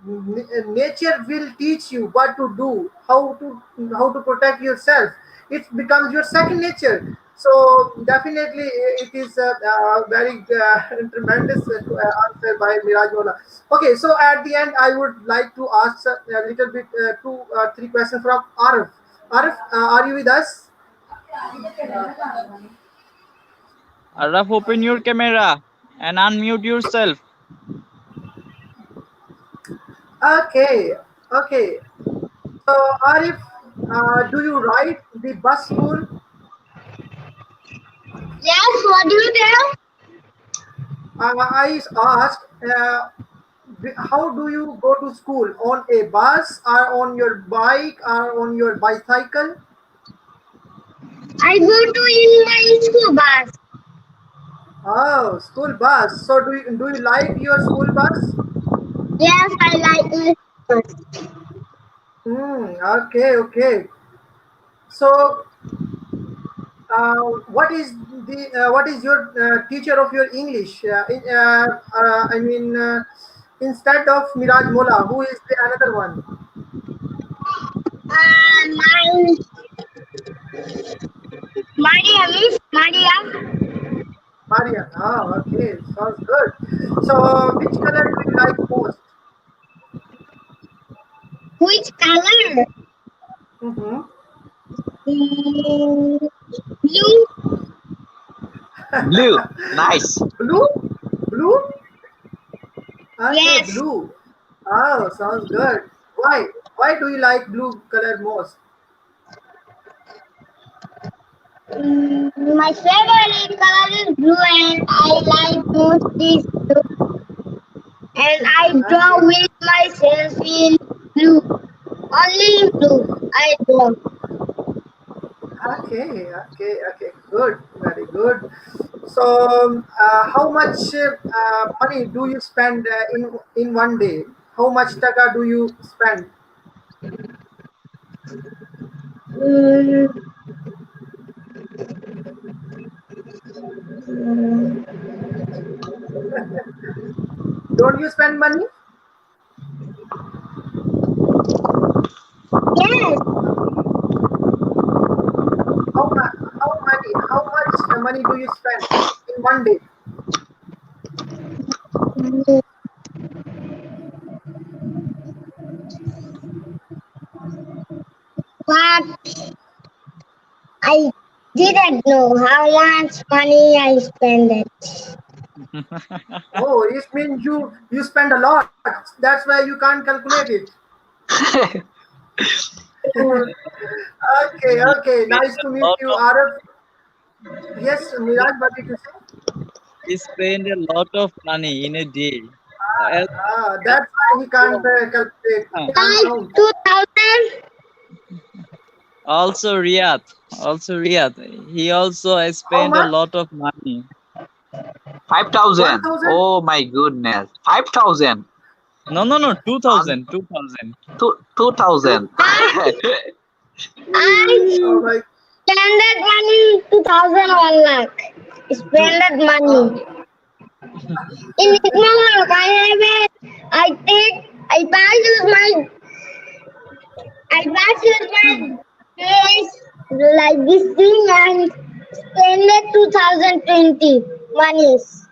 nature will teach you what to do, how to protect yourself. It becomes your second nature. So definitely it is a very tremendous answer by Mirajola. Okay, so at the end I would like to ask a little bit two three questions from Arif. Arif, are you with us? Araf, open your camera and unmute yourself. Okay, okay. So Arif, do you ride the bus school? Yes, what do you tell? I asked, how do you go to school? On a bus, or on your bike, or on your bicycle? I go to in my school bus. Oh, school bus. So do you like your school bus? Yes, I like my bus. Okay, okay. So, what is your teacher of your English? I mean, instead of Miraj Mola, who is the another one? Mine, Maria, Miss Maria. Marian. Ah, okay, sounds good. So, which color do you like most? Which color? Mm-hmm. Mm, blue. Blue, nice. Blue? Blue? Okay, Yes. blue. Oh, sounds good. Why? Why do you like blue color most? My favorite color is blue, and I like most is blue. And I draw Okay, with myself in blue. Only in blue. I draw. okay. Good, very good. So, how much money do you spend in one day? How much taka do you spend? Mm, Don't you spend money? yes. How much money do you spend in one day? Mm, But I didn't know how much money I spent it. Oh, it means you spend a lot. That's why you can't calculate it. Okay, He okay. spent Nice to a meet lot you, of Arif. Yes, Miraj, what did you say? he spent a lot of money in a day. Else, That's why he can't calculate. He can't Like count. 2000. also Riyadh, also Riyadh. He also How spent a much? lot of money. 5,000. 1,000? Oh my goodness. 5,000. No, no, no, And 2000, 2000. 2,000. I Oh my. spend that money 2001 lakh. Spend that Uh, money. In Ignorant, I have it. I pass use my place like this thing and spend it 2020 monies.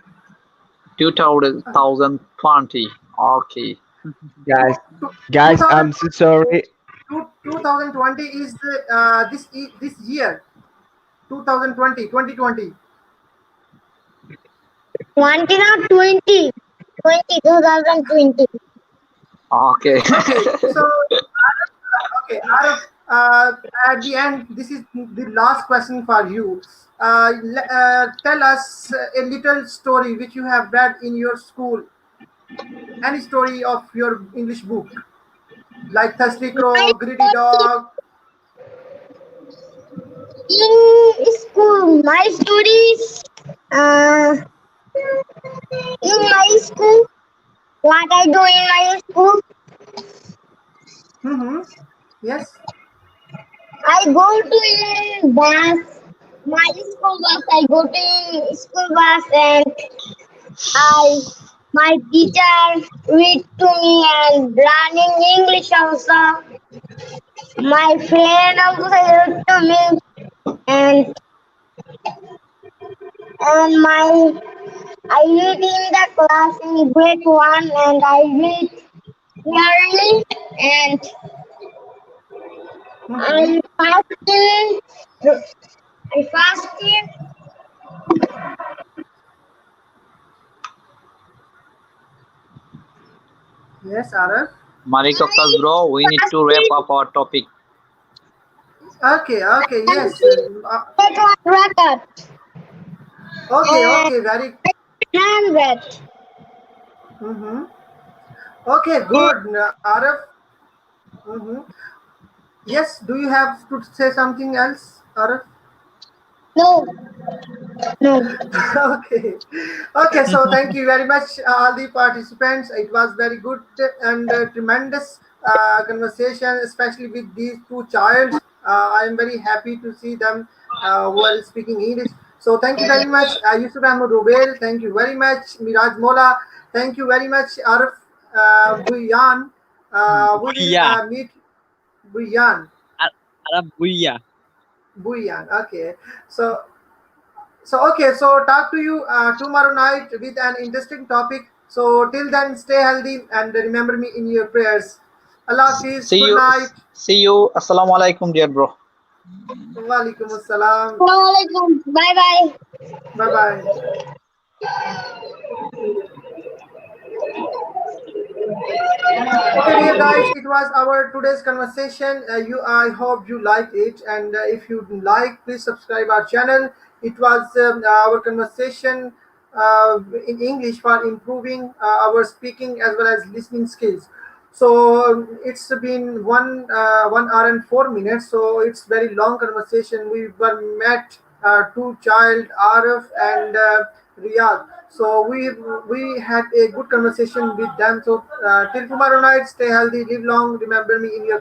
2020. Okay. Guys, two- guys, 2000 I'm so sorry. 2020 is this year. 2020, 2020. 20 not 20. 2020. Okay. Okay, so okay, Arif, at the end, this is the last question for you. Tell us a little story which you have read in your school. Any story of your English book, like Thirsty My Crow, Greedy Dog. in school, my stories. Uh, in my school, what I do in my school, Mm-hmm. Yes. I go to in bus. My school bus. I go to in school bus and I my teacher read to me and learning English also. My friend also help to me and my I read in the class in grade one and I read clearly and Mm-hmm. I fasting. I fasted. Yes, Arif. Marikokas bro, we need to wrap Fasted. up our topic. Okay, okay, And yes. get one record Okay, and okay, very. 100. Mm-hmm. Okay, And good, Arif. Mm-hmm. Yes, do you have to say something else, Arif? no, no. Okay, okay. So thank you very much, all the participants. It was very good and tremendous conversation, especially with these two childs. I am very happy to see them who are speaking English. So thank you very much, Yusuf Ahmed Rubail. Thank you very much, Miraj Mola. Thank you very much, Arif Buyan. We will Buya, meet Buyan. Arab Buya. Buyan. Okay. So talk to you tomorrow night with an interesting topic. So till then, stay healthy and remember me in your prayers. Allah Hafiz. See Good you. night. See you. Assalamu alaikum, dear bro. Walaikum assalam. Assalamualaikum. Bye bye. Bye bye. Okay, dear guys, it was our today's conversation. I hope you liked it, and if you like, please subscribe our channel. It was our conversation in English for improving our speaking as well as listening skills. So it's been 1 hour and 4 minutes. So it's very long conversation. We were met two child Arif and Riyadh. So we had a good conversation with them. So till tomorrow night, stay healthy, live long. Remember me in your